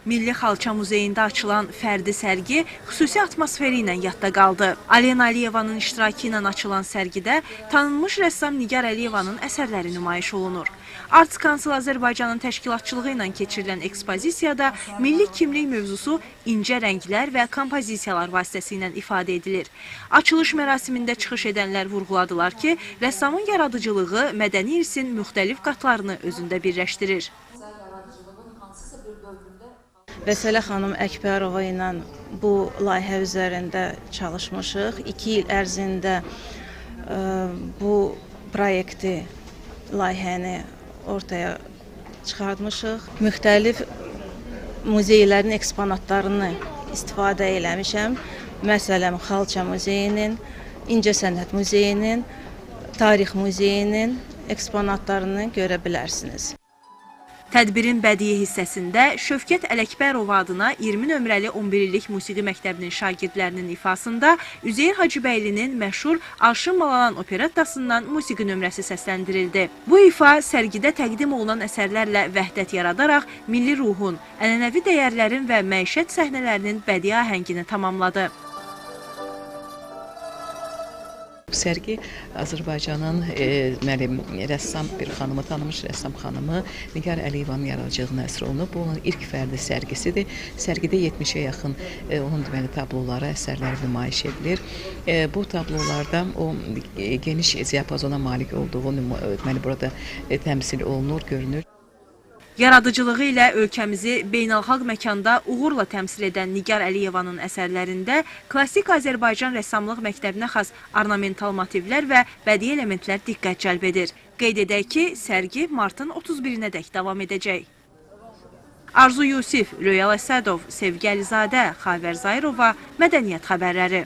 Milli Xalça Muzeyində açılan fərdi sərgi xüsusi atmosferi ilə yadda qaldı. Alena Aliyevanın iştirakı ilə açılan sərgidə tanınmış rəssam Nigar Əliyevanın əsərləri nümayiş olunur. Arts Council Azərbaycanın təşkilatçılığı ilə keçirilən ekspozisiyada milli kimlik mövzusu incə rənglər və kompozisiyalar vasitəsilə ifadə edilir. Açılış mərasimində çıxış edənlər vurğuladılar ki, rəssamın yaradıcılığı mədəni irsin müxtəlif qatlarını özündə birləşdirir. Vəsələ xanım Əkbərova ilə bu layihə üzərində çalışmışıq. 2 il ərzində bu proyekti, layihəni ortaya çıxartmışıq. Müxtəlif muzeylərin eksponatlarını istifadə eləmişəm. Məsələn, Xalça Muzeyinin, İncəsənət Muzeyinin, Tarix Muzeyinin eksponatlarını görə bilərsiniz. Tədbirin bədii hissəsində Şövkət Ələkbərova adına 20 nömrəli 11 illik musiqi məktəbinin şagirdlərinin ifasında Üzeyir Hacıbəylinin məşhur Arşın Malalan operettasından musiqi nömrəsi səsləndirildi. Bu ifa sərgidə təqdim olunan əsərlərlə vəhdət yaradaraq milli ruhun, ənənəvi dəyərlərin və məişət səhnələrinin bədii ahəngini tamamladı. Sərgi Azərbaycanın rəssam bir xanımı, tanınmış rəssam xanımı Nigar Əliyevanın yaradıcılığına əsr olunub. Bu onun ilk fərdi sərgisidir. Sərgidə 70-ə yaxın onun tabloları, əsərləri nümayiş edilir. Bu tablolarda o geniş diapazona malik olduğu burada təmsil olunur, görünür. Yaradıcılığı ilə ölkəmizi beynəlxalq məkanda uğurla təmsil edən Nigar Əliyevanın əsərlərində klassik Azərbaycan rəssamlıq məktəbinə xas ornamental motivlər və bədii elementlər diqqət cəlb edir. Qeyd edək ki, sərgi martın 31-nədək davam edəcək. Arzu Yusif, Röyal Əsədov, Sevgi Əlizadə, Xavər Zayrova, Mədəniyyət xəbərləri.